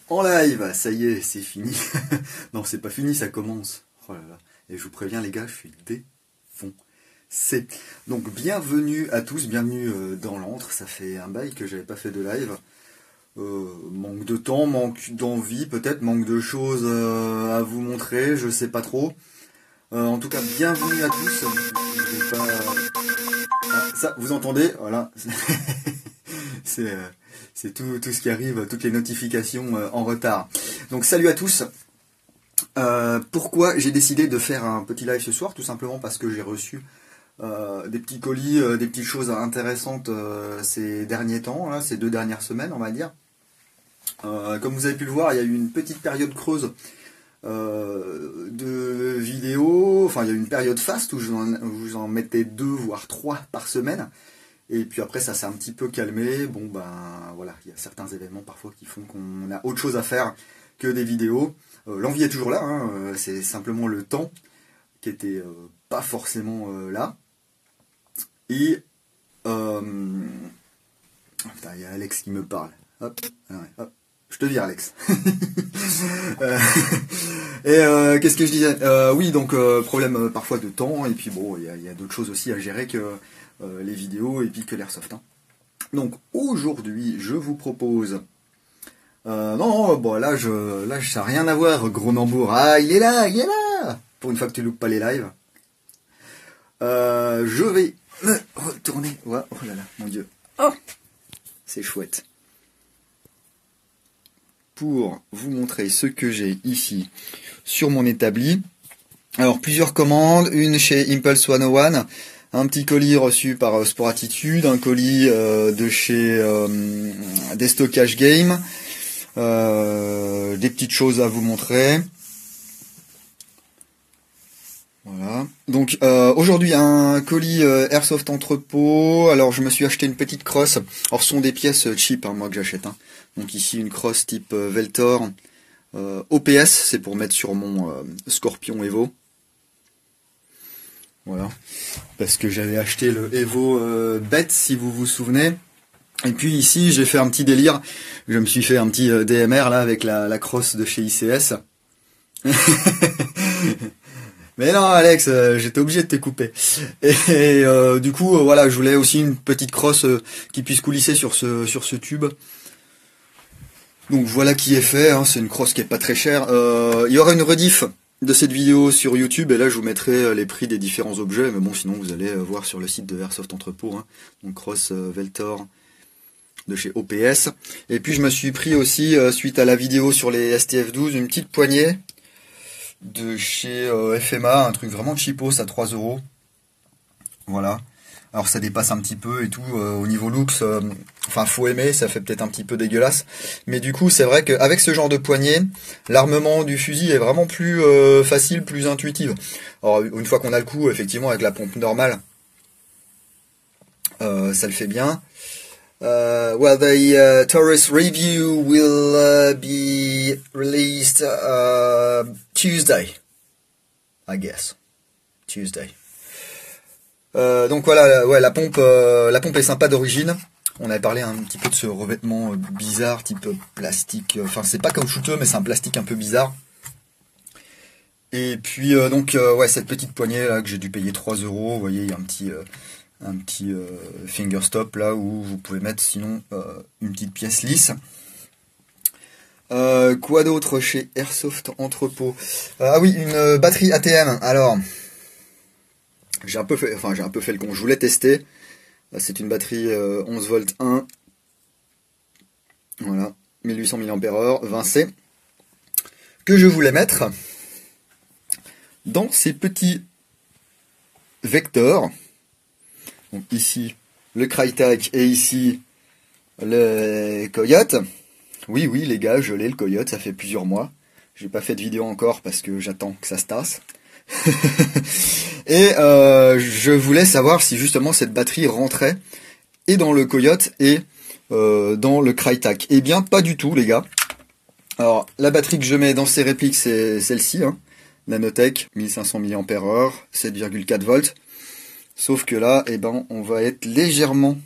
En live, ça y est, c'est fini. Non, c'est pas fini, ça commence. Oh là là. Et je vous préviens les gars, je suis défoncé. Donc bienvenue à tous, bienvenue dans l'antre. Ça fait un bail que j'avais pas fait de live. Manque de temps, manque d'envie, peut-être, manque de choses à vous montrer, je sais pas trop. En tout cas, bienvenue à tous. Je vais pas... Ah, ça, vous entendez, voilà. C'est tout ce qui arrive, toutes les notifications en retard. Donc salut à tous. Pourquoi j'ai décidé de faire un petit live ce soir? Tout simplement parce que j'ai reçu des petits colis, des petites choses intéressantes ces derniers temps, là, ces 2 dernières semaines, on va dire. Comme vous avez pu le voir, il y a eu une petite période creuse de vidéos. Enfin, il y a eu une période faste où je vous en mettais 2 voire 3 par semaine. Et puis après, ça s'est un petit peu calmé. Bon, ben voilà, il y a certains événements parfois qui font qu'on a autre chose à faire que des vidéos. L'envie est toujours là, hein, c'est simplement le temps qui était pas forcément là. Et putain, il y a Alex qui me parle. Hop, hop. Je te vire, Alex. Qu'est-ce que je disais? Oui, donc problème parfois de temps. Et puis bon, il y a d'autres choses aussi à gérer que les vidéos et puis que l'airsoft. Hein. Donc aujourd'hui, je vous propose... non, bon là, ça n'a rien à voir, gros Nambour. Ah, il est là. Pour une fois que tu loupes pas les lives. Je vais me retourner. Oh là là, mon Dieu. Oh, c'est chouette. Pour vous montrer ce que j'ai ici sur mon établi. Alors, plusieurs commandes. Une chez Impulse 101. Un petit colis reçu par Sport Attitude, un colis de chez Destockage Game, des petites choses à vous montrer. Voilà. Donc aujourd'hui un colis Airsoft Entrepôt. Alors je me suis acheté une petite crosse. Alors ce sont des pièces cheap, hein, moi que j'achète. Hein. Donc ici une crosse type Veltor OPS, c'est pour mettre sur mon Scorpion Evo. Voilà, parce que j'avais acheté le Evo bête, si vous vous souvenez. Et puis ici, j'ai fait un petit délire. Je me suis fait un petit DMR là avec la crosse de chez ICS. Mais non, Alex, j'étais obligé de te couper. Et du coup, voilà, je voulais aussi une petite crosse qui puisse coulisser sur ce tube. Donc voilà qui est fait. Hein, c'est une crosse qui est pas très chère. Il y aura une rediff de cette vidéo sur YouTube, et là je vous mettrai les prix des différents objets, mais bon sinon vous allez voir sur le site de Airsoft Entrepôt, hein, donc cross Veltor de chez OPS. Et puis je me suis pris aussi, suite à la vidéo sur les STF12, une petite poignée de chez FMA, un truc vraiment cheapos à 3 €. Voilà. Alors ça dépasse un petit peu et tout, au niveau looks, enfin faut aimer, ça fait peut-être un petit peu dégueulasse. Mais du coup c'est vrai qu'avec ce genre de poignée, l'armement du fusil est vraiment plus facile, plus intuitif. Alors une fois qu'on a le coup, effectivement avec la pompe normale, ça le fait bien. Well, the Taurus review will be released Tuesday, I guess. Tuesday. Donc voilà, ouais, la pompe est sympa d'origine. On avait parlé un petit peu de ce revêtement bizarre, type plastique. Enfin, c'est pas caoutchouteux, mais c'est un plastique un peu bizarre. Et puis donc ouais, cette petite poignée là que j'ai dû payer 3 €. Vous voyez, il y a un petit finger stop là où vous pouvez mettre sinon une petite pièce lisse. Quoi d'autre chez Airsoft Entrepôt? Ah oui, une batterie ATM. Alors. J'ai un peu fait le con, je voulais tester. C'est une batterie 11 volts 1. Voilà, 1800 mAh, 20C. Que je voulais mettre dans ces petits vecteurs. Donc ici, le Crytek et ici, le Coyote. Oui, les gars, je l'ai le Coyote, ça fait plusieurs mois. J'ai pas fait de vidéo encore parce que j'attends que ça se tasse. Et je voulais savoir si justement cette batterie rentrait et dans le Coyote et dans le Crytek. Eh bien pas du tout les gars. Alors la batterie que je mets dans ces répliques c'est celle-ci, hein, Nanotech 1500 mAh, 7,4 volts. Sauf que là, eh ben, on va être légèrement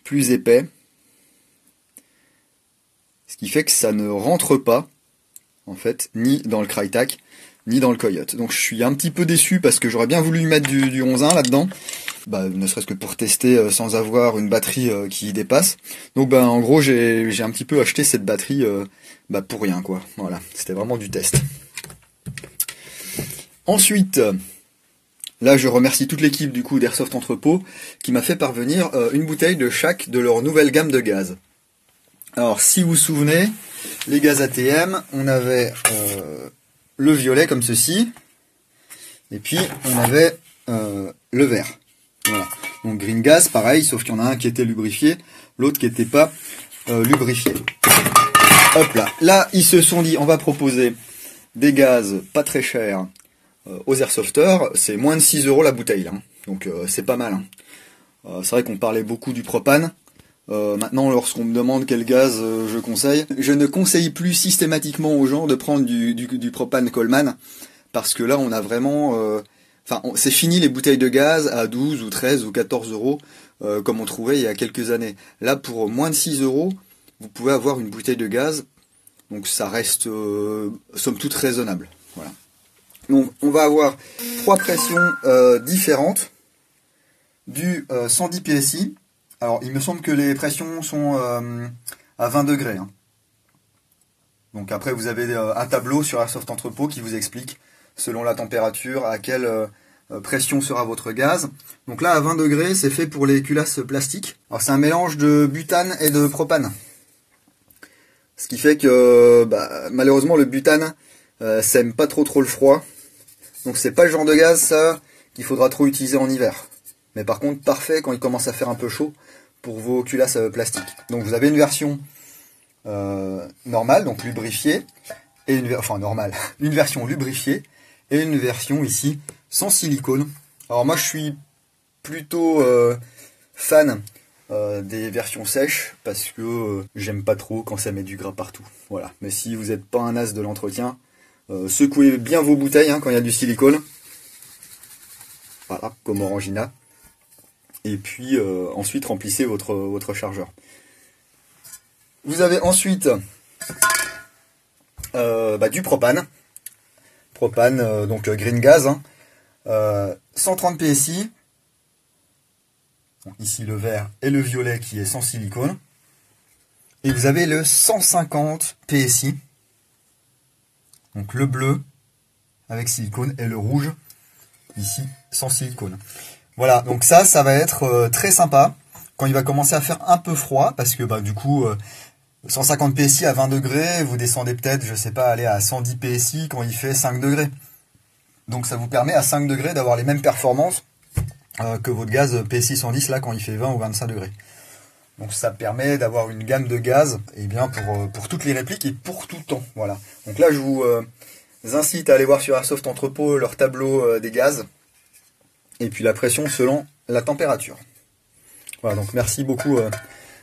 plus épais. Ce qui fait que ça ne rentre pas, en fait, ni dans le Crytek, ni dans le Coyote. Donc je suis un petit peu déçu parce que j'aurais bien voulu y mettre du 11.1 là-dedans, ne serait-ce que pour tester sans avoir une batterie qui dépasse. Donc en gros j'ai un petit peu acheté cette batterie pour rien quoi. Voilà, c'était vraiment du test. Ensuite, là je remercie toute l'équipe du coup d'Airsoft Entrepôt qui m'a fait parvenir une bouteille de chaque de leur nouvelle gamme de gaz. Alors si vous vous souvenez, les gaz ATM, on avait le violet comme ceci, et puis on avait le vert. Voilà. Donc green gas, pareil, sauf qu'il y en a un qui était lubrifié, l'autre qui n'était pas lubrifié. Hop là. Là, ils se sont dit, on va proposer des gaz pas très chers aux airsofters. C'est moins de 6 € la bouteille, là. Donc c'est pas mal. C'est vrai qu'on parlait beaucoup du propane. Maintenant, lorsqu'on me demande quel gaz je conseille, je ne conseille plus systématiquement aux gens de prendre du propane Coleman, parce que là, on a vraiment... c'est fini les bouteilles de gaz à 12 ou 13 ou 14 € comme on trouvait il y a quelques années. Là, pour moins de 6 €, vous pouvez avoir une bouteille de gaz, donc ça reste, somme toute, raisonnable. Voilà. Donc, on va avoir 3 pressions différentes, du 110 PSI. Alors, il me semble que les pressions sont à 20 degrés. Hein. Donc après, vous avez un tableau sur Airsoft Entrepôt qui vous explique, selon la température, à quelle pression sera votre gaz. Donc là, à 20 degrés, c'est fait pour les culasses plastiques. Alors c'est un mélange de butane et de propane. Ce qui fait que, malheureusement, le butane, ça aime pas trop le froid. Donc c'est pas le genre de gaz, ça, qu'il faudra trop utiliser en hiver. Mais par contre, parfait quand il commence à faire un peu chaud pour vos culasses plastiques. Donc vous avez une version normale, donc lubrifiée, et une version lubrifiée, et une version ici sans silicone. Alors moi je suis plutôt fan des versions sèches, parce que j'aime pas trop quand ça met du gras partout. Voilà. Mais si vous n'êtes pas un as de l'entretien, secouez bien vos bouteilles quand il y a du silicone. Voilà, comme Orangina. Et puis ensuite remplissez votre chargeur. Vous avez ensuite du propane. Propane, donc green gas. 130 PSI. Donc, ici le vert et le violet qui est sans silicone. Et vous avez le 150 PSI. Donc le bleu avec silicone et le rouge ici sans silicone. Voilà, donc ça va être très sympa quand il va commencer à faire un peu froid, parce que du coup 150 PSI à 20 degrés, vous descendez peut-être, je sais pas, aller à 110 PSI quand il fait 5 degrés. Donc ça vous permet à 5 degrés d'avoir les mêmes performances que votre gaz PSI 110 là quand il fait 20 ou 25 degrés. Donc ça permet d'avoir une gamme de gaz pour toutes les répliques et pour tout temps. Voilà. Donc là je vous incite à aller voir sur Airsoft Entrepôt leur tableau des gaz. Et puis la pression selon la température. Voilà, donc merci beaucoup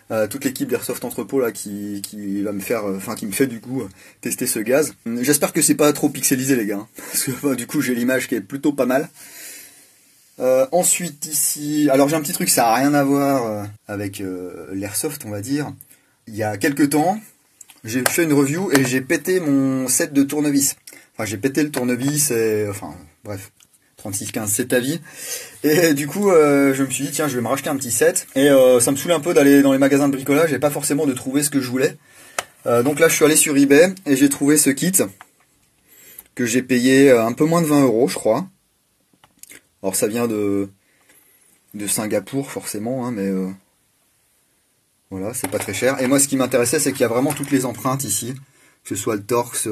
à toute l'équipe d'Airsoft Entrepôt là qui va me faire, qui me fait du coup tester ce gaz. J'espère que c'est pas trop pixelisé les gars, parce que du coup j'ai l'image qui est plutôt pas mal. Ensuite ici, alors j'ai un petit truc, ça n'a rien à voir avec l'Airsoft on va dire. Il y a quelques temps, j'ai fait une review et j'ai pété mon set de tournevis. Enfin j'ai pété le tournevis et bref. 3615, c'est ta vie. Et du coup, je me suis dit, tiens, je vais me racheter un petit set. Et ça me saoulait un peu d'aller dans les magasins de bricolage et pas forcément de trouver ce que je voulais. Donc là, je suis allé sur eBay et j'ai trouvé ce kit que j'ai payé un peu moins de 20 €, je crois. Alors ça vient de Singapour, forcément, mais voilà, c'est pas très cher. Et moi, ce qui m'intéressait, c'est qu'il y a vraiment toutes les empreintes ici. Que ce soit le torx,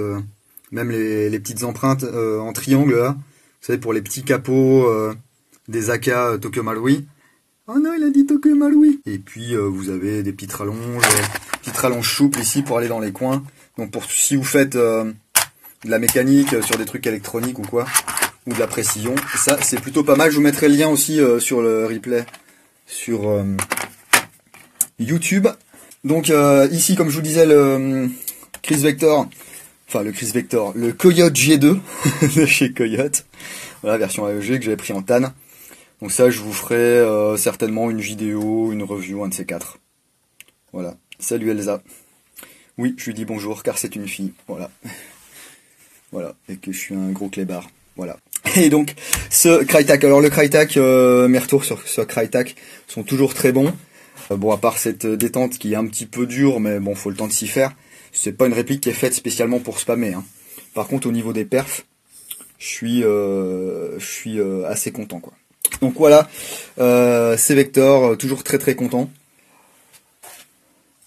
même les petites empreintes en triangle, là. Vous savez, pour les petits capots des AK Tokyo Marui. Oh non, il a dit Tokyo Marui. Et puis, vous avez des petites rallonges souples ici pour aller dans les coins. Donc, si vous faites de la mécanique sur des trucs électroniques ou quoi, ou de la précision, ça, c'est plutôt pas mal. Je vous mettrai le lien aussi sur le replay sur YouTube. Donc, ici, comme je vous disais, le Chris Vector... le Coyote G2 de chez Coyote. Voilà, version AEG que j'avais pris en TAN. Donc ça, je vous ferai certainement une vidéo, une review, un de ces quatre. Voilà. Salut Elsa. Oui, je lui dis bonjour car c'est une fille, voilà. Voilà, et que je suis un gros clébard, voilà. Et donc, ce Crytek, alors le Crytek, mes retours sur ce Crytek sont toujours très bons. Bon, à part cette détente qui est un petit peu dure, mais bon, faut le temps de s'y faire. C'est pas une réplique qui est faite spécialement pour spammer, hein. Par contre, au niveau des perfs, je suis assez content, quoi. Donc voilà, c'est Vector, toujours très très content.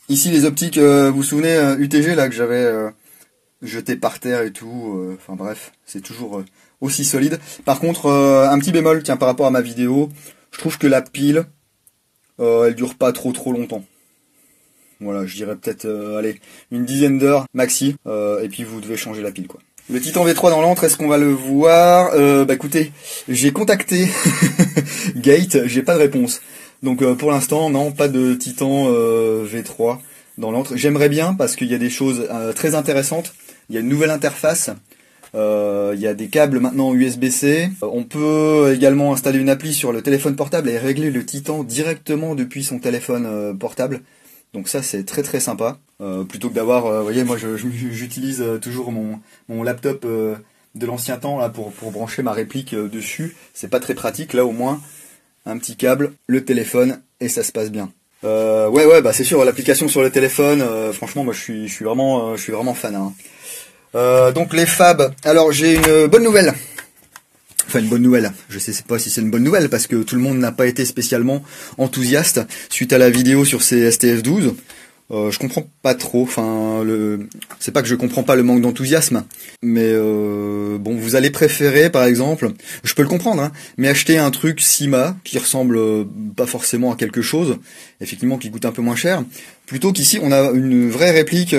Ici les optiques, vous vous souvenez, UTG là que j'avais jeté par terre et tout, enfin bref, c'est toujours aussi solide. Par contre, un petit bémol, tiens, par rapport à ma vidéo, je trouve que la pile, elle dure pas trop longtemps. Voilà, je dirais peut-être, allez, une dizaine d'heures maxi, et puis vous devez changer la pile, quoi. Le Titan V3 dans l'antre, est-ce qu'on va le voir? Bah écoutez, j'ai contacté Gate, j'ai pas de réponse. Donc pour l'instant, non, pas de Titan V3 dans l'antre. J'aimerais bien parce qu'il y a des choses très intéressantes. Il y a une nouvelle interface. Il y a des câbles maintenant USB-C. On peut également installer une appli sur le téléphone portable et régler le Titan directement depuis son téléphone portable. Donc ça c'est très très sympa. Plutôt que d'avoir, vous voyez, moi j'utilise toujours mon laptop de l'ancien temps là pour brancher ma réplique dessus. C'est pas très pratique. Là au moins un petit câble, le téléphone et ça se passe bien. Ouais bah c'est sûr, l'application sur le téléphone, franchement moi je suis vraiment fan, hein. Donc les fabs, alors j'ai une bonne nouvelle. Enfin une bonne nouvelle, je sais pas si c'est une bonne nouvelle parce que tout le monde n'a pas été spécialement enthousiaste suite à la vidéo sur ces STF12. Je comprends pas trop, enfin c'est pas que je comprends pas le manque d'enthousiasme, mais bon, vous allez préférer par exemple, je peux le comprendre, hein, mais acheter un truc Sima qui ressemble pas forcément à quelque chose, effectivement qui coûte un peu moins cher, plutôt qu'ici on a une vraie réplique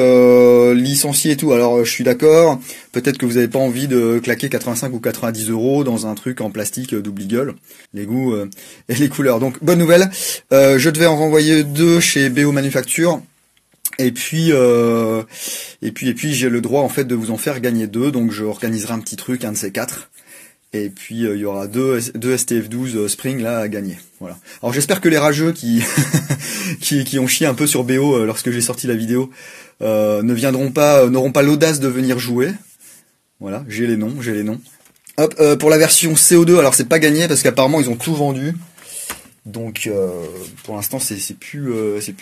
licenciée et tout. Alors je suis d'accord, peut-être que vous avez pas envie de claquer 85 ou 90 € dans un truc en plastique d'oubli-gueule, les goûts et les couleurs. Donc bonne nouvelle, je devais en renvoyer 2 chez BO Manufacture. Et puis j'ai le droit en fait de vous en faire gagner 2, donc je organiserai un petit truc, un de ces 4. Et puis il y aura deux STF12 Spring là à gagner. Voilà. Alors j'espère que les rageux qui qui ont chié un peu sur BO lorsque j'ai sorti la vidéo n'auront pas l'audace de venir jouer. Voilà, j'ai les noms. Hop, pour la version CO2, alors c'est pas gagné parce qu'apparemment ils ont tout vendu. Donc pour l'instant c'est plus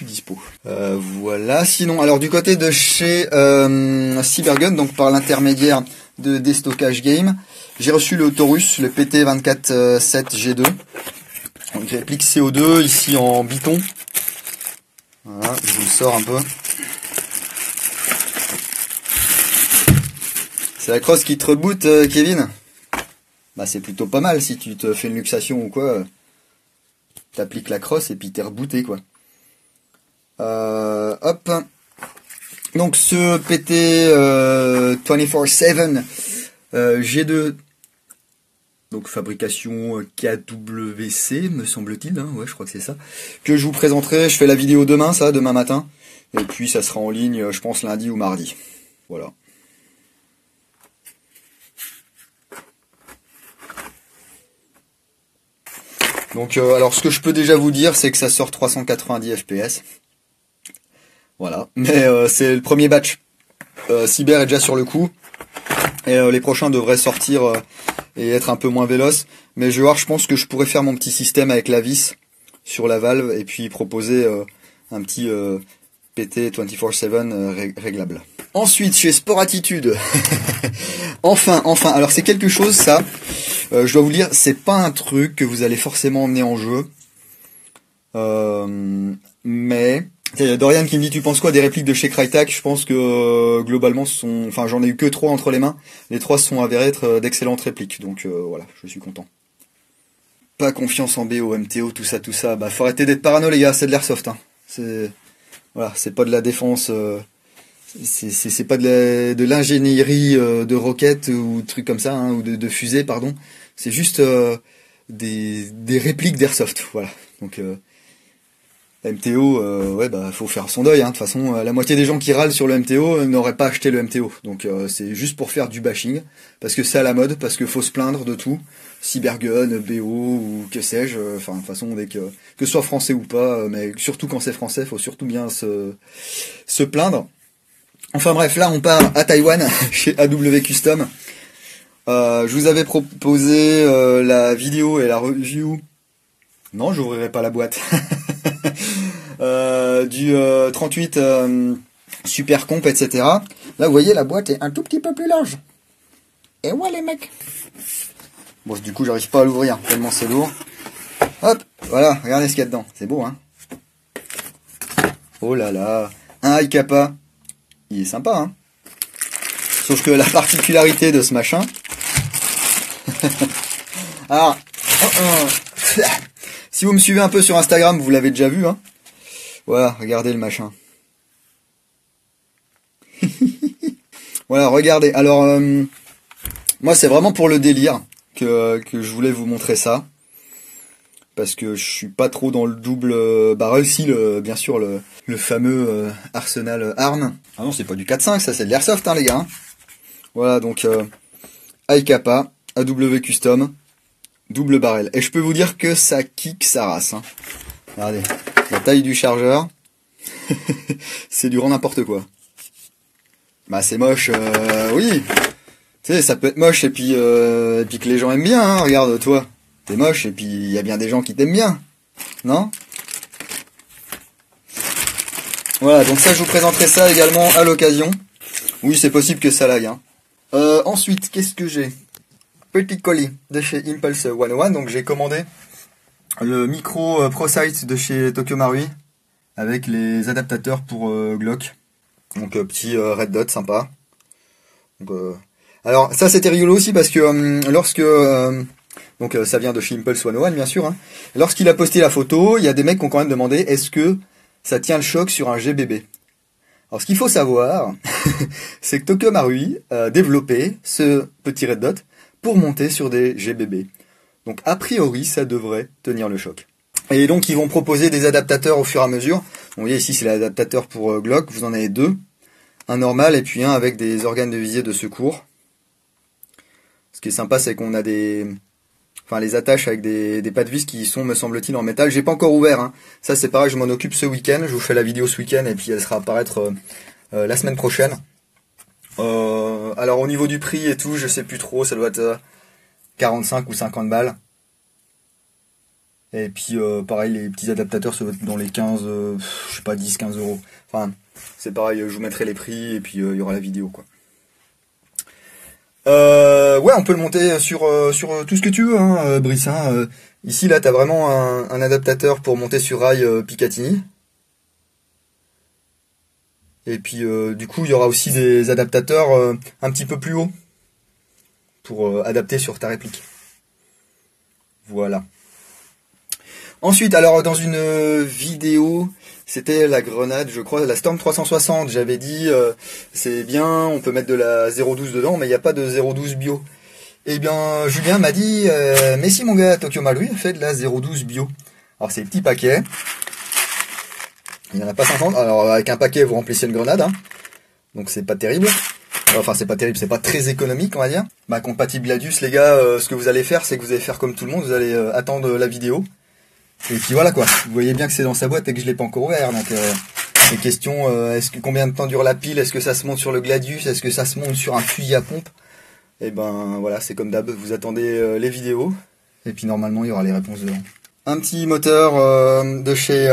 dispo. Voilà. Sinon, alors du côté de chez Cybergun, donc par l'intermédiaire de Déstockage Game, j'ai reçu le Taurus, le PT247G2. Donc réplique CO2 ici en biton. Voilà, je vous le sors un peu. C'est la crosse qui te reboot, Kevin. Bah c'est plutôt pas mal si tu te fais une luxation ou quoi. T'appliques la crosse et puis t'es rebooté, quoi. Hop. Donc ce PT 24/7 G2, donc fabrication KWC me semble-t-il, hein, ouais je crois que c'est ça, que je vous présenterai. Je fais la vidéo demain matin, et puis ça sera en ligne je pense lundi ou mardi. Voilà. Donc alors ce que je peux déjà vous dire c'est que ça sort 390 fps. Voilà, mais c'est le premier batch. Cyber est déjà sur le coup et les prochains devraient sortir et être un peu moins véloces. Mais je vais voir, je pense que je pourrais faire mon petit système avec la vis sur la valve et puis proposer un petit PT 24/7 réglable. Ensuite chez Sport Attitude, enfin, alors c'est quelque chose ça. Je dois vous le dire, c'est pas un truc que vous allez forcément emmener en jeu. Mais il y a Dorian qui me dit tu penses quoi des répliques de chez Crytek? Je pense que globalement j'en ai eu que 3 entre les mains. Les 3 sont avérés être d'excellentes répliques, donc voilà, je suis content. Pas confiance en BO, MTO, tout ça. Bah faut arrêter d'être parano les gars, c'est de l'airsoft, hein. C'est pas de la défense. C'est pas de l'ingénierie de roquettes ou de trucs comme ça, hein, ou de fusées, pardon. C'est juste des répliques d'airsoft, voilà. Donc MTO, ouais bah faut faire son deuil, hein. De toute façon, la moitié des gens qui râlent sur le MTO n'auraient pas acheté le MTO. Donc c'est juste pour faire du bashing, parce que c'est à la mode, parce que faut se plaindre de tout. Cybergun, BO ou que sais-je, enfin de toute façon dès que ce soit français ou pas, mais surtout quand c'est français, faut surtout bien se plaindre. Enfin bref, là on part à Taïwan, chez AW Custom. Je vous avais proposé la vidéo et la review. Non, j'ouvrirai pas la boîte. Du 38 Super Comp, etc. Là, vous voyez, la boîte est un tout petit peu plus large. Et ouais, les mecs. Bon, du coup, j'arrive pas à l'ouvrir, tellement c'est lourd. Hop, voilà, regardez ce qu'il y a dedans. C'est beau, hein. Oh là là. Un high kappa. Il est sympa, hein. Sauf que la particularité de ce machin... Alors... Si vous me suivez un peu sur Instagram, vous l'avez déjà vu, hein. Voilà, regardez le machin. Voilà, regardez. Alors, moi, c'est vraiment pour le délire que je voulais vous montrer ça. Parce que je suis pas trop dans le double... Bah, aussi, bien sûr, le fameux Arsenal Arm. Ah non, c'est pas du 4.5, ça, c'est de l'airsoft, hein, les gars. Hein. Voilà, donc, IKP, AW Custom, double barrel. Et je peux vous dire que ça kick sa race. Hein. Regardez, la taille du chargeur, c'est du grand n'importe quoi. Bah c'est moche, oui. Tu sais, ça peut être moche et puis que les gens aiment bien. Hein. Regarde, toi, t'es moche et puis il y a bien des gens qui t'aiment bien, non? Voilà, donc ça, je vous présenterai ça également à l'occasion. Oui, c'est possible que ça lag. Hein. Ensuite, qu'est-ce que j'ai? Petit colis de chez Impulse 101. Donc j'ai commandé le micro ProSight de chez Tokyo Marui avec les adaptateurs pour Glock. Donc petit red dot sympa. Donc, alors ça c'était rigolo aussi parce que lorsque donc ça vient de chez Impulse 101 bien sûr. Hein, lorsqu'il a posté la photo, il y a des mecs qui ont quand même demandé est-ce que ça tient le choc sur un GBB. Alors ce qu'il faut savoir, c'est que Tokyo Marui a développé ce petit red dot pour monter sur des GBB. Donc a priori ça devrait tenir le choc. Et donc ils vont proposer des adaptateurs au fur et à mesure. Donc, vous voyez ici c'est l'adaptateur pour Glock, vous en avez deux. Un normal et puis un avec des organes de visée de secours. Ce qui est sympa c'est qu'on a les attaches avec des pattes vis qui sont me semble-t-il en métal. J'ai pas encore ouvert. Hein. Ça c'est pareil, je m'en occupe ce week-end. Je vous fais la vidéo ce week-end et puis elle sera apparaître la semaine prochaine. Alors au niveau du prix et tout, je sais plus trop, ça doit être 45 ou 50 balles. Et puis pareil, les petits adaptateurs, ça doit être dans les 15, je sais pas, 10-15 euros. Enfin, c'est pareil, je vous mettrai les prix et puis il y aura la vidéo quoi. Ouais, on peut le monter sur tout ce que tu veux, hein, Brice. Hein. Ici, là, t'as vraiment un adaptateur pour monter sur rail Picatinny. Et puis, du coup, il y aura aussi des adaptateurs un petit peu plus hauts pour adapter sur ta réplique. Voilà. Ensuite, alors, dans une vidéo, c'était la grenade, je crois, la Storm 360. J'avais dit, c'est bien, on peut mettre de la 0.12 dedans, mais il n'y a pas de 0.12 bio. Eh bien, Julien m'a dit, mais si mon gars, Tokyo Marui fait de la 0.12 bio. Alors, c'est petits paquets. Il n'y en a pas 50. Alors, avec un paquet, vous remplissez une grenade. Hein. Donc, c'est pas terrible. Enfin, c'est pas terrible, c'est pas très économique, on va dire. Bah, compatible Gladius, les gars, ce que vous allez faire, c'est que vous allez faire comme tout le monde, vous allez attendre la vidéo. Et puis voilà quoi, vous voyez bien que c'est dans sa boîte et que je l'ai pas encore ouvert, donc les questions, est-ce que combien de temps dure la pile, est-ce que ça se monte sur le Gladius, est-ce que ça se monte sur un fusil à pompe? Et ben voilà, c'est comme d'hab, vous attendez les vidéos, et puis normalement il y aura les réponses dedans. Un petit moteur de chez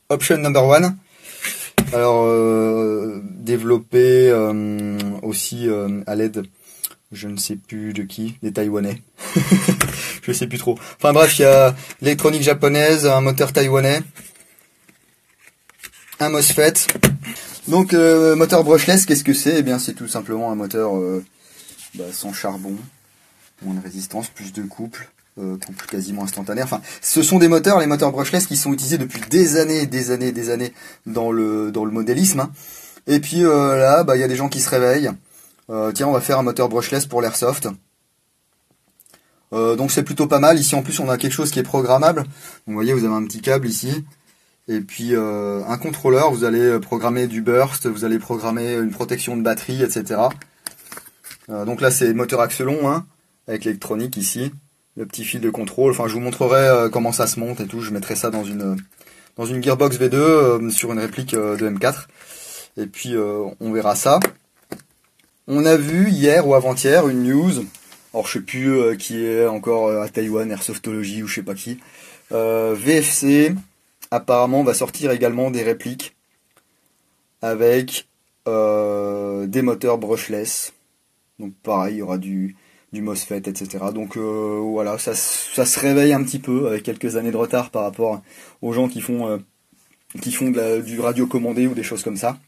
Option Number One, alors développé aussi à l'aide, je ne sais plus de qui, des Taïwanais. Je sais plus trop. Enfin bref, il y a l'électronique japonaise, un moteur taïwanais, un MOSFET. Donc moteur brushless, qu'est-ce que c'est? Eh bien c'est tout simplement un moteur sans charbon, moins de résistance, plus de couple quasiment instantané. Enfin, ce sont des moteurs, les moteurs brushless qui sont utilisés depuis des années dans le modélisme. Hein. Et puis là, il y a des gens qui se réveillent. Tiens, on va faire un moteur brushless pour l'airsoft. Donc c'est plutôt pas mal. Ici en plus on a quelque chose qui est programmable. Donc, vous voyez, vous avez un petit câble ici. Et puis un contrôleur, vous allez programmer du burst, vous allez programmer une protection de batterie, etc. Donc là c'est moteur axe long, hein, avec l'électronique ici. Le petit fil de contrôle. Enfin je vous montrerai comment ça se monte et tout. Je mettrai ça dans une Gearbox V2 sur une réplique de M4. Et puis on verra ça. On a vu hier ou avant-hier une news, alors je sais plus qui est encore à Taïwan, Airsoftology ou je sais pas qui. VFC apparemment va sortir également des répliques avec des moteurs brushless. Donc pareil, il y aura du MOSFET, etc. Donc voilà, ça se réveille un petit peu avec quelques années de retard par rapport aux gens qui font du radio commandé ou des choses comme ça.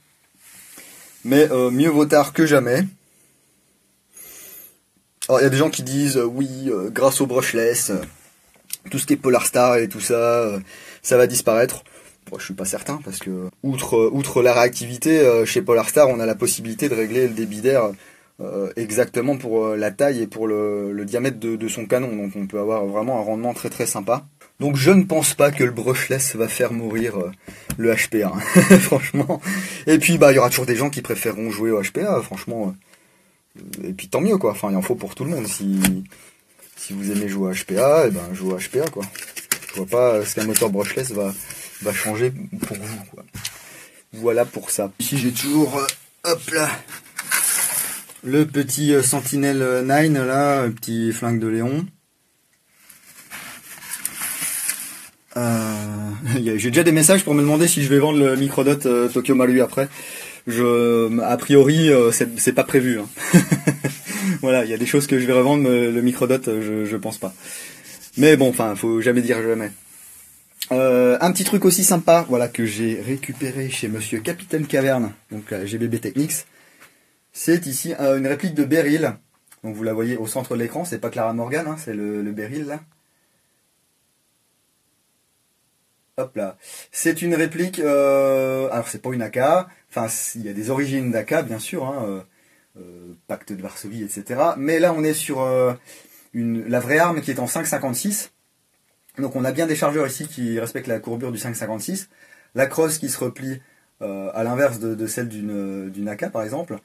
Mais mieux vaut tard que jamais. Alors il y a des gens qui disent oui, grâce au brushless, tout ce qui est Polarstar et tout ça, ça va disparaître. Bon, je suis pas certain parce que outre la réactivité, chez Polarstar, on a la possibilité de régler le débit d'air exactement pour la taille et pour le diamètre de son canon. Donc on peut avoir vraiment un rendement très très sympa. Donc je ne pense pas que le brushless va faire mourir le HPA, hein, franchement. Et puis bah il y aura toujours des gens qui préféreront jouer au HPA, franchement. Et puis tant mieux quoi, enfin il en faut pour tout le monde. Si vous aimez jouer à HPA, et ben jouez à HPA quoi. Je vois pas ce qu'un moteur brushless va changer pour vous quoi. Voilà pour ça. Ici j'ai toujours hop là le petit Sentinel 9 là, un petit flingue de Léon. J'ai déjà des messages pour me demander si je vais vendre le Microdot Tokyo Marui après. A priori, c'est pas prévu. Hein. Voilà, il y a des choses que je vais revendre, mais le Microdot, je pense pas. Mais bon, enfin, faut jamais dire jamais. Un petit truc aussi sympa, voilà, que j'ai récupéré chez Monsieur Capitaine Caverne, donc GBB Technics. C'est ici une réplique de Beryl. Donc vous la voyez au centre de l'écran, c'est pas Clara Morgan, hein, c'est le Beryl là. Hop là. C'est une réplique, alors c'est pas une AK, enfin il y a des origines d'AK bien sûr, hein, Pacte de Varsovie, etc. Mais là on est sur la vraie arme qui est en 5,56. Donc on a bien des chargeurs ici qui respectent la courbure du 5,56. La crosse qui se replie à l'inverse de celle d'une AK par exemple.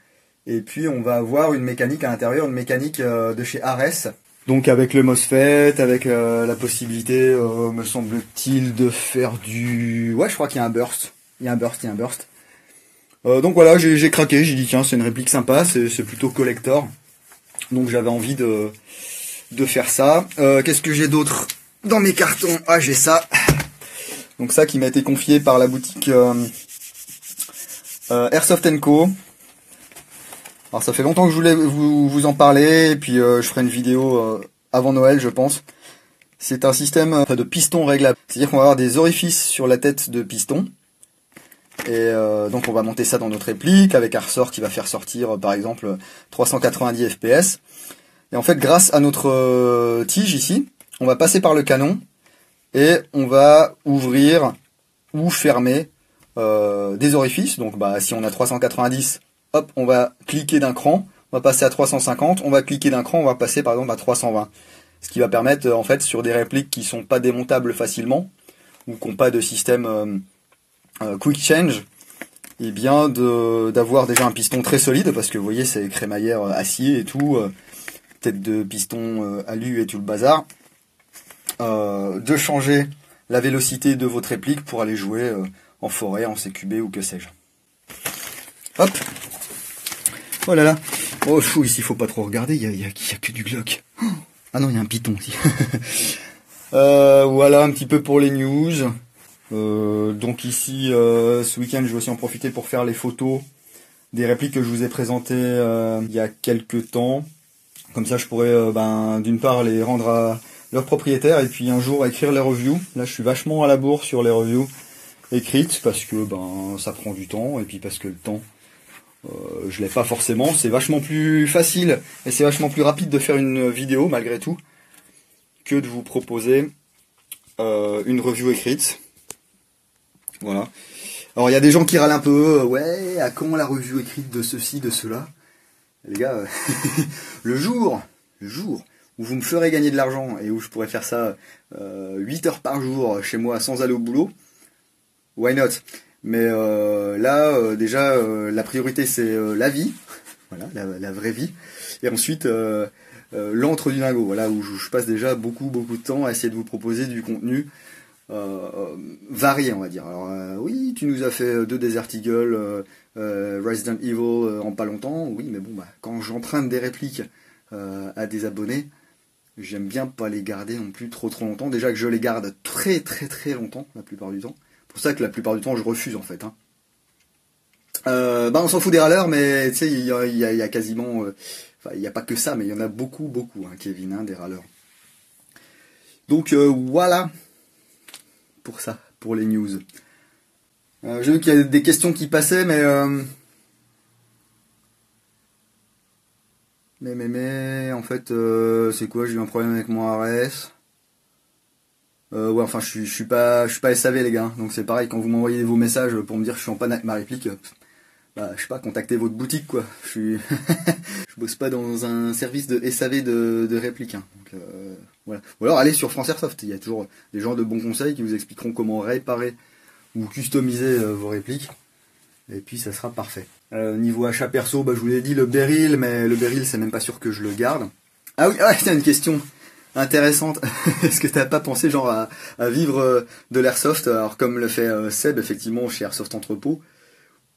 Et puis on va avoir une mécanique à l'intérieur, une mécanique de chez Ares. Donc avec le MOSFET, avec la possibilité, me semble-t-il, de faire du... Ouais, je crois qu'il y a un burst. Il y a un burst. Donc voilà, j'ai craqué, j'ai dit tiens, c'est une réplique sympa, c'est plutôt collector. Donc j'avais envie de faire ça. Qu'est-ce que j'ai d'autre dans mes cartons? Ah, j'ai ça. Donc ça qui m'a été confié par la boutique Airsoft & Co. Alors ça fait longtemps que je voulais vous en parler, et puis je ferai une vidéo avant Noël je pense. C'est un système de piston réglable. C'est-à-dire qu'on va avoir des orifices sur la tête de piston. Et donc on va monter ça dans notre réplique avec un ressort qui va faire sortir par exemple 390 fps. Et en fait grâce à notre tige ici, on va passer par le canon et on va ouvrir ou fermer des orifices. Donc bah, si on a 390, hop, on va cliquer d'un cran, on va passer à 350, on va cliquer d'un cran, on va passer par exemple à 320. Ce qui va permettre en fait sur des répliques qui sont pas démontables facilement ou qui n'ont pas de système quick change, et bien d'avoir déjà un piston très solide parce que vous voyez c'est crémaillère acier et tout, tête de piston alu et tout le bazar. De changer la vélocité de votre réplique pour aller jouer en forêt, en CQB ou que sais-je. Hop. Oh là là. Oh fou, ici faut pas trop regarder, il y a que du Glock. Ah non, il y a un Python aussi. Voilà un petit peu pour les news. Donc ici, ce week-end, je vais aussi en profiter pour faire les photos des répliques que je vous ai présentées il y a quelques temps. Comme ça, je pourrais d'une part les rendre à leurs propriétaires et puis un jour écrire les reviews. Là, je suis vachement à la bourre sur les reviews écrites parce que ça prend du temps et puis parce que le temps, je l'ai pas forcément. C'est vachement plus facile et c'est vachement plus rapide de faire une vidéo malgré tout que de vous proposer une review écrite. Voilà. Alors il y a des gens qui râlent un peu, ouais, à quand la review écrite de ceci, de cela. Les gars, le jour où vous me ferez gagner de l'argent et où je pourrais faire ça 8 heures par jour chez moi sans aller au boulot, why not? Mais là, déjà, la priorité c'est la vie, voilà, la vraie vie, et ensuite l'antre du dingo, voilà, où je passe déjà beaucoup de temps à essayer de vous proposer du contenu variées, on va dire. Alors oui, tu nous as fait 2 Desert Eagle, Resident Evil en pas longtemps, oui, mais bon, bah, quand j'emprunte des répliques à des abonnés, j'aime bien pas les garder non plus trop longtemps. Déjà que je les garde très longtemps, la plupart du temps. C'est pour ça que la plupart du temps, je refuse en fait. Hein. Bah on s'en fout des râleurs, mais tu sais, il y a quasiment... Enfin, il n'y a pas que ça, mais il y en a beaucoup, hein, Kevin, hein, des râleurs. Donc voilà pour ça, pour les news. J'ai vu qu'il y a des questions qui passaient, mais en fait, c'est quoi? J'ai eu un problème avec mon RS. Ouais, enfin, je suis pas SAV les gars, donc c'est pareil quand vous m'envoyez vos messages pour me dire que je suis en panne avec ma réplique. Bah, je sais pas, contactez votre boutique quoi. Je bosse pas dans un service de SAV de réplique. Hein. Donc, voilà. Ou alors allez sur France Airsoft, il y a toujours des gens de bons conseils qui vous expliqueront comment réparer ou customiser vos répliques. Et puis ça sera parfait. Niveau achat perso, bah, je vous l'ai dit le Beryl, mais le Beryl c'est même pas sûr que je le garde. Ah oui, c'est une question intéressante. Est-ce que t'as pas pensé genre à vivre de l'airsoft, alors comme le fait Seb effectivement chez Airsoft Entrepôt,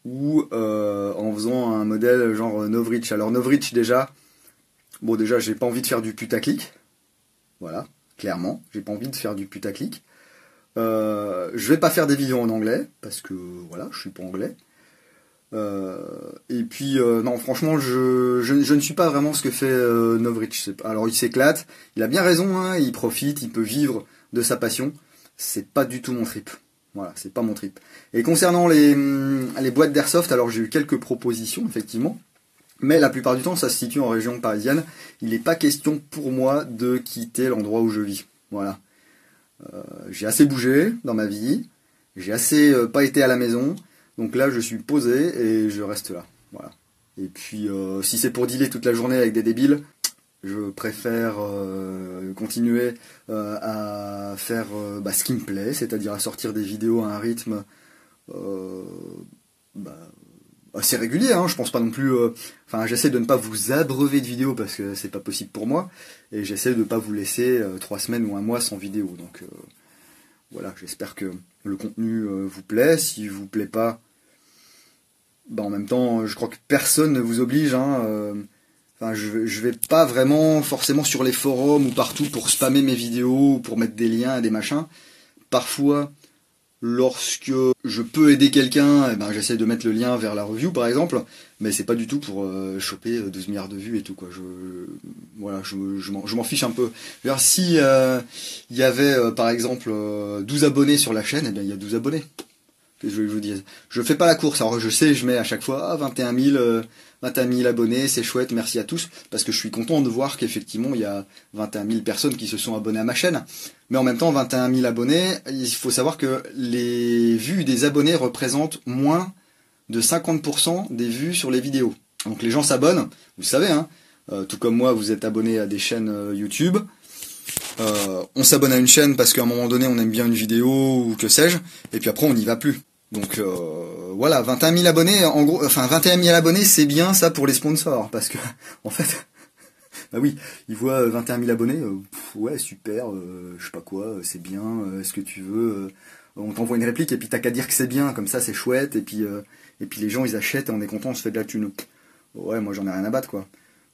ou en faisant un modèle genre Novritsch. Alors Novritsch déjà j'ai pas envie de faire du putaclic, voilà, clairement, j'ai pas envie de faire du putaclic. Je vais pas faire des vidéos en anglais parce que voilà, je suis pas anglais. Et puis non, franchement, je ne suis pas vraiment ce que fait Novritsch. Alors il s'éclate, il a bien raison, hein, il profite, il peut vivre de sa passion. C'est pas du tout mon trip. Voilà, c'est pas mon trip. Et concernant les boîtes d'airsoft, alors j'ai eu quelques propositions, effectivement. Mais la plupart du temps, ça se situe en région parisienne. Il n'est pas question pour moi de quitter l'endroit où je vis. Voilà. J'ai assez bougé dans ma vie. J'ai assez pas été à la maison. Donc là, je suis posé et je reste là. Voilà. Et puis, si c'est pour dealer toute la journée avec des débiles, je préfère continuer à faire ce qui me plaît, c'est-à-dire à sortir des vidéos à un rythme assez régulier. Hein. Je pense pas non plus. Enfin, j'essaie de ne pas vous abreuver de vidéos parce que c'est pas possible pour moi, et j'essaie de ne pas vous laisser 3 semaines ou un mois sans vidéo. Donc voilà, j'espère que le contenu vous plaît. S'il vous plaît pas, en même temps, je crois que personne ne vous oblige. Hein, Enfin, je vais pas vraiment forcément sur les forums ou partout pour spammer mes vidéos ou pour mettre des liens et des machins. Parfois, lorsque je peux aider quelqu'un, j'essaie de mettre le lien vers la review par exemple, mais c'est pas du tout pour choper 12 milliards de vues et tout quoi. Je m'en fiche un peu. Alors, si il y avait par exemple 12 abonnés sur la chaîne, et bien il y a 12 abonnés. Que je vous dis, je fais pas la course. Alors je sais, je mets à chaque fois 21 000 abonnés, c'est chouette, merci à tous, parce que je suis content de voir qu'effectivement il y a 21 000 personnes qui se sont abonnées à ma chaîne. Mais en même temps, 21 000 abonnés, il faut savoir que les vues des abonnés représentent moins de 50% des vues sur les vidéos. Donc les gens s'abonnent, vous savez, hein, tout comme moi, vous êtes abonné à des chaînes YouTube. On s'abonne à une chaîne parce qu'à un moment donné on aime bien une vidéo ou que sais-je, et puis après on n'y va plus. Donc voilà, 21 000 abonnés, en gros, enfin 21 000 abonnés c'est bien ça pour les sponsors, parce que en fait, bah oui, ils voient 21 000 abonnés, ouais super, je sais pas quoi, c'est bien, est-ce que tu veux, on t'envoie une réplique et puis t'as qu'à dire que c'est bien, comme ça c'est chouette, et puis les gens ils achètent et on est content, on se fait de la thune. Ouais, moi j'en ai rien à battre quoi.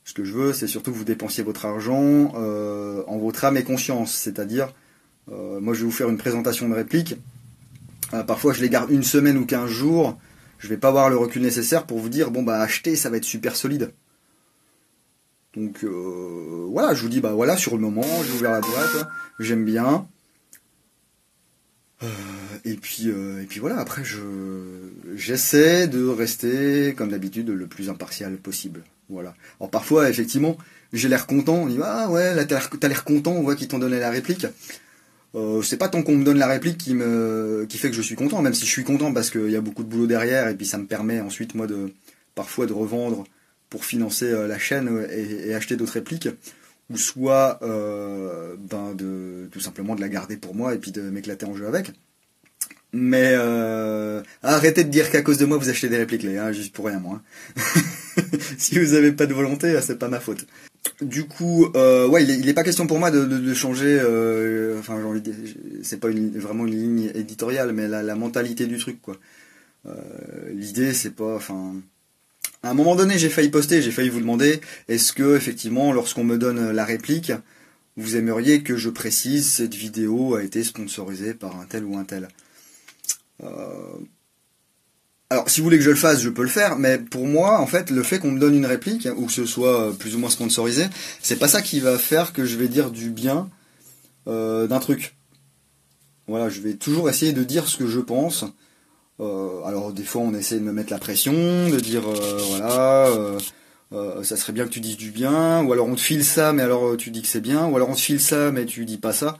Ce que je veux, c'est surtout que vous dépensiez votre argent en votre âme et conscience. C'est-à-dire, moi je vais vous faire une présentation de réplique. Parfois je les garde une semaine ou 15 jours. Je vais pas avoir le recul nécessaire pour vous dire, bon bah achetez, ça va être super solide. Donc voilà, je vous dis, bah voilà, sur le moment, j'ai ouvert la boîte, j'aime bien. Et puis voilà, après j'essaie de rester, comme d'habitude, le plus impartial possible. Voilà. Alors parfois, effectivement, j'ai l'air content, on dit ah ouais, là t'as l'air content, on voit qu'ils t'ont donné la réplique. C'est pas tant qu'on me donne la réplique qui fait que je suis content, même si je suis content parce qu'il y a beaucoup de boulot derrière, et puis ça me permet ensuite moi parfois de revendre pour financer la chaîne et acheter d'autres répliques, ou soit tout simplement de la garder pour moi et puis de m'éclater en jeu avec. Mais arrêtez de dire qu'à cause de moi vous achetez des répliques, les, hein, juste pour rien moi. Hein. Si vous avez pas de volonté, c'est pas ma faute. Du coup, ouais, il est pas question pour moi de changer. Enfin, j'ai envie de, c'est pas vraiment une ligne éditoriale, mais la mentalité du truc, quoi. L'idée, c'est pas, enfin, à un moment donné, j'ai failli poster, j'ai failli vous demander, est-ce que effectivement, lorsqu'on me donne la réplique, vous aimeriez que je précise cette vidéo a été sponsorisée par un tel ou un tel. Euh, Alors, si vous voulez que je le fasse, je peux le faire, mais pour moi, en fait, le fait qu'on me donne une réplique, ou que ce soit plus ou moins sponsorisé, c'est pas ça qui va faire que je vais dire du bien d'un truc. Voilà, je vais toujours essayer de dire ce que je pense. Alors, des fois, on essaie de me mettre la pression, de dire, voilà, ça serait bien que tu dises du bien, ou alors on te file ça, mais alors tu dis que c'est bien, ou alors on te file ça, mais tu dis pas ça.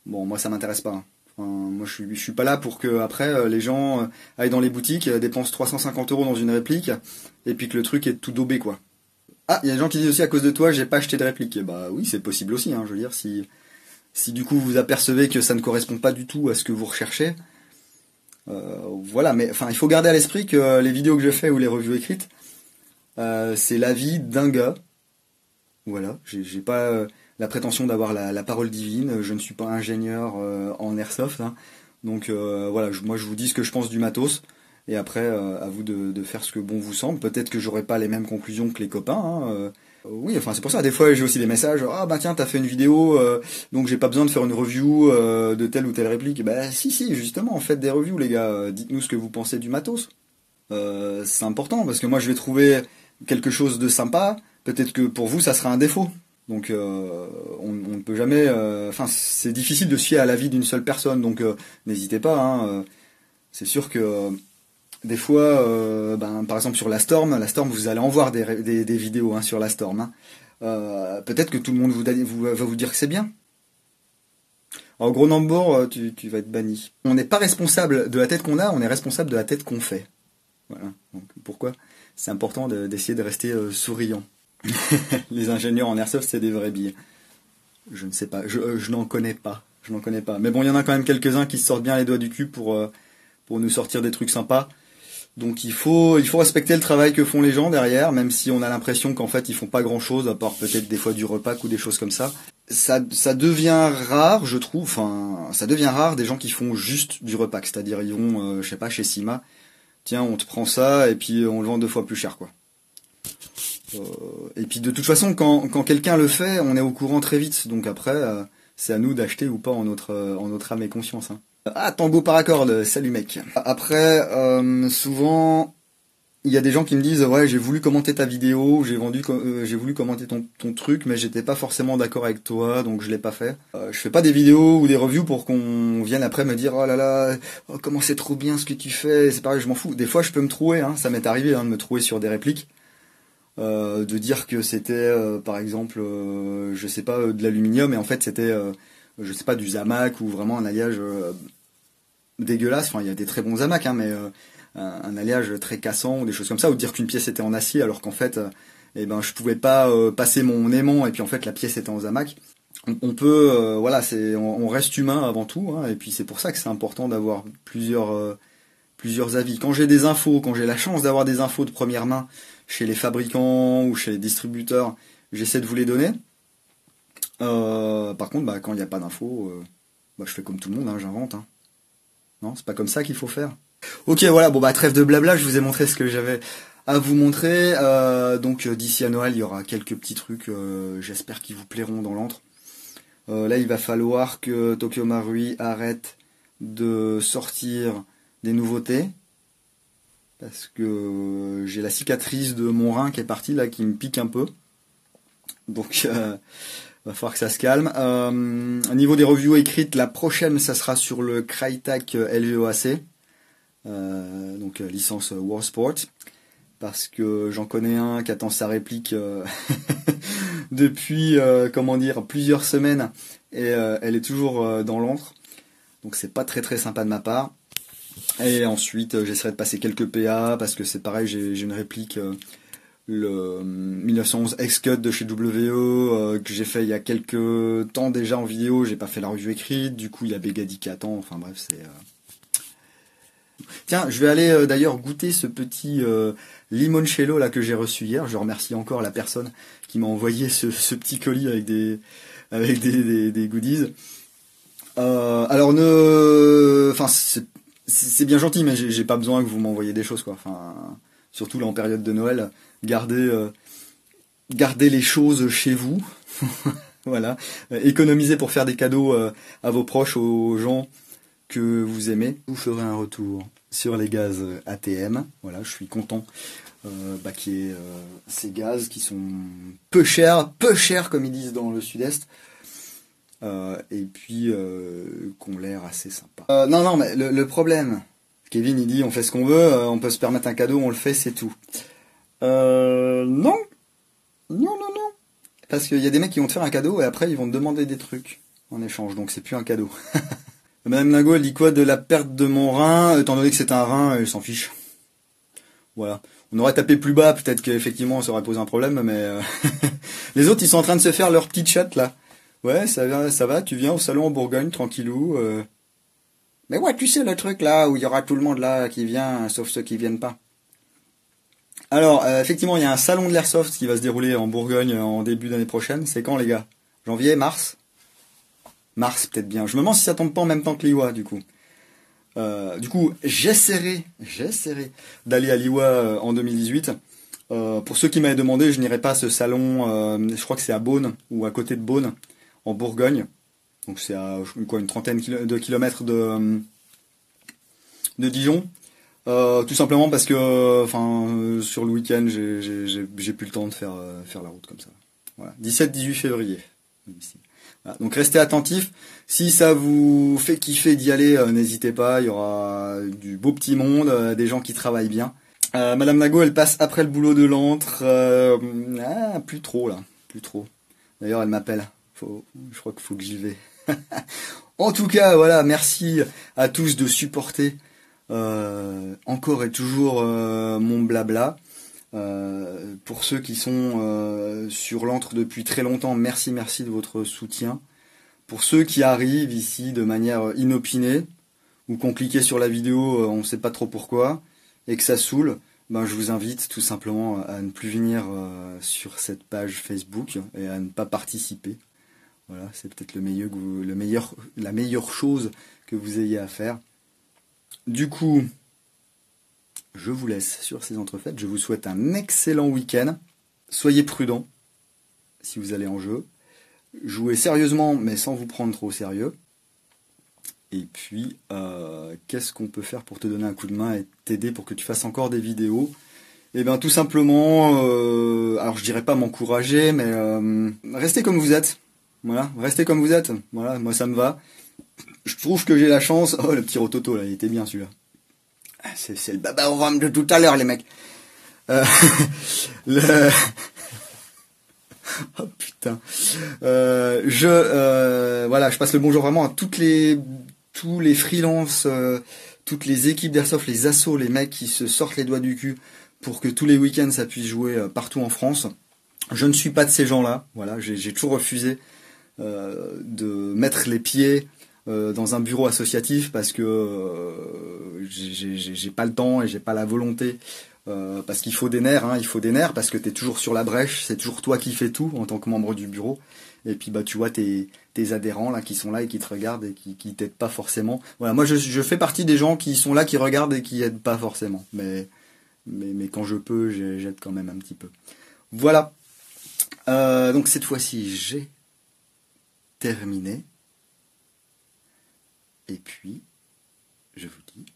Bon, moi, ça m'intéresse pas. Enfin, moi, je suis pas là pour que après les gens aillent dans les boutiques, dépensent 350 € dans une réplique, et puis que le truc est tout daubé, quoi. Ah, il y a des gens qui disent aussi à cause de toi, j'ai pas acheté de réplique. Bah oui, c'est possible aussi. Hein, je veux dire, si du coup vous apercevez que ça ne correspond pas du tout à ce que vous recherchez, voilà. Mais enfin, il faut garder à l'esprit que les vidéos que je fais ou les revues écrites, c'est l'avis d'un gars. Voilà, j'ai pas la prétention d'avoir la parole divine, je ne suis pas ingénieur en airsoft, hein. Donc voilà, moi je vous dis ce que je pense du matos, et après à vous de faire ce que bon vous semble. Peut-être que j'aurai pas les mêmes conclusions que les copains, hein. Oui, enfin c'est pour ça, des fois j'ai aussi des messages, ah bah tiens t'as fait une vidéo, donc j'ai pas besoin de faire une review de telle ou telle réplique. Bah si, justement, faites des reviews les gars, dites-nous ce que vous pensez du matos. C'est important, parce que moi je vais trouver quelque chose de sympa, peut-être que pour vous ça sera un défaut. Donc on ne peut jamais... Enfin, c'est difficile de se fier à l'avis d'une seule personne, donc n'hésitez pas, hein. C'est sûr que des fois, par exemple sur la Storm, vous allez en voir des vidéos, hein, sur la Storm, hein. Peut-être que tout le monde va vous dire que c'est bien. En gros number, tu vas être banni. On n'est pas responsable de la tête qu'on a, on est responsable de la tête qu'on fait. Voilà. Donc pourquoi c'est important d'essayer de rester souriant. Les ingénieurs en airsoft, c'est des vrais billes. Je ne sais pas, je n'en connais pas. Je n'en connais pas. Mais bon, il y en a quand même quelques-uns qui se sortent bien les doigts du cul pour nous sortir des trucs sympas. Donc il faut respecter le travail que font les gens derrière, même si on a l'impression qu'en fait ils font pas grand-chose, à part peut-être des fois du repack ou des choses comme ça. Ça devient rare, je trouve, enfin, ça devient rare des gens qui font juste du repack. C'est-à-dire ils vont, je sais pas, chez Sima, tiens, on te prend ça et puis on le vend 2 fois plus cher, quoi. Et puis de toute façon, quand quelqu'un le fait, on est au courant très vite. Donc après, c'est à nous d'acheter ou pas en notre âme et conscience, hein. Ah, Tango Paracorde, salut mec. Après, souvent, il y a des gens qui me disent, ouais, j'ai voulu commenter ta vidéo, j'ai voulu commenter ton truc, mais j'étais pas forcément d'accord avec toi, donc je l'ai pas fait. Je fais pas des vidéos ou des reviews pour qu'on vienne après me dire, oh là là, oh, comment c'est trop bien ce que tu fais. C'est pareil, je m'en fous. Des fois, je peux me trouer, hein, ça m'est arrivé, hein, de me trouer sur des répliques. De dire que c'était par exemple je sais pas de l'aluminium, et en fait c'était je sais pas du Zamac, ou vraiment un alliage dégueulasse. Enfin, il y a des très bons Zamac, hein, mais un alliage très cassant ou des choses comme ça, ou dire qu'une pièce était en acier alors qu'en fait eh ben je pouvais pas passer mon aimant et puis en fait la pièce était en Zamac. On peut voilà, on reste humain avant tout, hein, et puis c'est pour ça que c'est important d'avoir plusieurs avis. Quand j'ai des infos, quand j'ai la chance d'avoir des infos de première main chez les fabricants ou chez les distributeurs, j'essaie de vous les donner. Par contre, quand il n'y a pas d'infos, je fais comme tout le monde, hein, j'invente, hein. Non, c'est pas comme ça qu'il faut faire. Ok, voilà, bon trêve de blabla, je vous ai montré ce que j'avais à vous montrer. Donc d'ici à Noël, il y aura quelques petits trucs, j'espère qu'ils vous plairont dans l'antre. Là, il va falloir que Tokyo Marui arrête de sortir des nouveautés, parce que j'ai la cicatrice de mon rein qui est partie là, qui me pique un peu. Donc va falloir que ça se calme. Au niveau des reviews écrites, la prochaine ça sera sur le Crytek LVOAC, donc licence World Sport, parce que j'en connais un qui attend sa réplique depuis plusieurs semaines, et elle est toujours dans l'encre, donc c'est pas très sympa de ma part. Et ensuite, j'essaierai de passer quelques PA, parce que c'est pareil, j'ai une réplique, le 1911 X-Cut de chez WE, que j'ai fait il y a quelques temps déjà en vidéo. J'ai pas fait la review écrite, du coup il y a Begadi qui attend, enfin bref, Tiens, je vais aller d'ailleurs goûter ce petit limoncello là que j'ai reçu hier. Je remercie encore la personne qui m'a envoyé ce petit colis avec des goodies. Alors enfin c'est bien gentil, mais j'ai pas besoin que vous m'envoyiez des choses quoi. Enfin, surtout là en période de Noël, gardez les choses chez vous. Voilà, économisez pour faire des cadeaux à vos proches, aux gens que vous aimez. Je vous ferai un retour sur les gaz ATM. Voilà, je suis content qu'il y ait ces gaz qui sont peu chers comme ils disent dans le sud-est. Et puis qu'on l'air assez sympa. Non, mais le problème, Kevin il dit on fait ce qu'on veut, on peut se permettre un cadeau, on le fait, c'est tout. Non. Parce qu'il y a des mecs qui vont te faire un cadeau et après ils vont te demander des trucs en échange, donc c'est plus un cadeau. Madame Nago, elle dit quoi de la perte de mon rein, étant donné que c'est un rein, elle s'en fiche. Voilà. On aurait tapé plus bas, peut-être qu'effectivement ça aurait posé un problème, mais les autres ils sont en train de se faire leur petite chatte là. Ouais, ça va, tu viens au salon en Bourgogne, tranquillou. Mais ouais, tu sais le truc là, où il y aura tout le monde là qui vient, sauf ceux qui viennent pas. Alors, effectivement, il y a un salon de l'airsoft qui va se dérouler en Bourgogne en début d'année prochaine. C'est quand, les gars? Janvier, mars? Mars, peut-être bien. Je me demande si ça tombe pas en même temps que l'IWA, du coup. J'essaierai d'aller à l'IWA en 2018. Pour ceux qui m'avaient demandé, je n'irai pas à ce salon, je crois que c'est à Beaune, ou à côté de Beaune, en Bourgogne. Donc c'est à une trentaine de kilomètres de Dijon. Tout simplement parce que sur le week-end j'ai plus le temps de faire la route comme ça. Voilà. 17-18 février. Voilà. Donc restez attentifs. Si ça vous fait kiffer d'y aller, n'hésitez pas, il y aura du beau petit monde, des gens qui travaillent bien. Madame Nago, elle passe après le boulot de l'antre. Plus trop là, plus trop. D'ailleurs elle m'appelle. Je crois qu'il faut que j'y vais. En tout cas, voilà, merci à tous de supporter encore et toujours mon blabla. Pour ceux qui sont sur l'antre depuis très longtemps, merci de votre soutien. Pour ceux qui arrivent ici de manière inopinée, ou qu'on cliquait sur la vidéo, on ne sait pas trop pourquoi, et que ça saoule, je vous invite tout simplement à ne plus venir sur cette page Facebook et à ne pas participer. Voilà, c'est peut-être la meilleure chose que vous ayez à faire. Du coup, je vous laisse sur ces entrefaites. Je vous souhaite un excellent week-end. Soyez prudents si vous allez en jeu. Jouez sérieusement, mais sans vous prendre trop au sérieux. Et puis, qu'est-ce qu'on peut faire pour te donner un coup de main et t'aider pour que tu fasses encore des vidéos? Eh bien, tout simplement, alors je dirais pas m'encourager, mais restez comme vous êtes. Voilà, restez comme vous êtes. Voilà, moi ça me va. Je trouve que j'ai la chance. Oh, le petit rototo là, il était bien celui-là. C'est le baba au rhum de tout à l'heure, les mecs. Oh putain. Je passe le bonjour vraiment à tous les freelances, toutes les équipes d'airsoft, les assos, les mecs qui se sortent les doigts du cul pour que tous les week-ends ça puisse jouer partout en France. Je ne suis pas de ces gens-là. Voilà, j'ai toujours refusé de mettre les pieds dans un bureau associatif parce que j'ai pas le temps et j'ai pas la volonté, parce qu'il faut des nerfs, parce que t'es toujours sur la brèche, c'est toujours toi qui fais tout en tant que membre du bureau, et puis tu vois tes adhérents là qui sont là et qui te regardent et qui t'aident pas forcément. Voilà, moi je fais partie des gens qui sont là, qui regardent et qui aident pas forcément, mais quand je peux, j'aide quand même un petit peu. Voilà. Donc cette fois-ci j'ai terminé. Et puis, je vous dis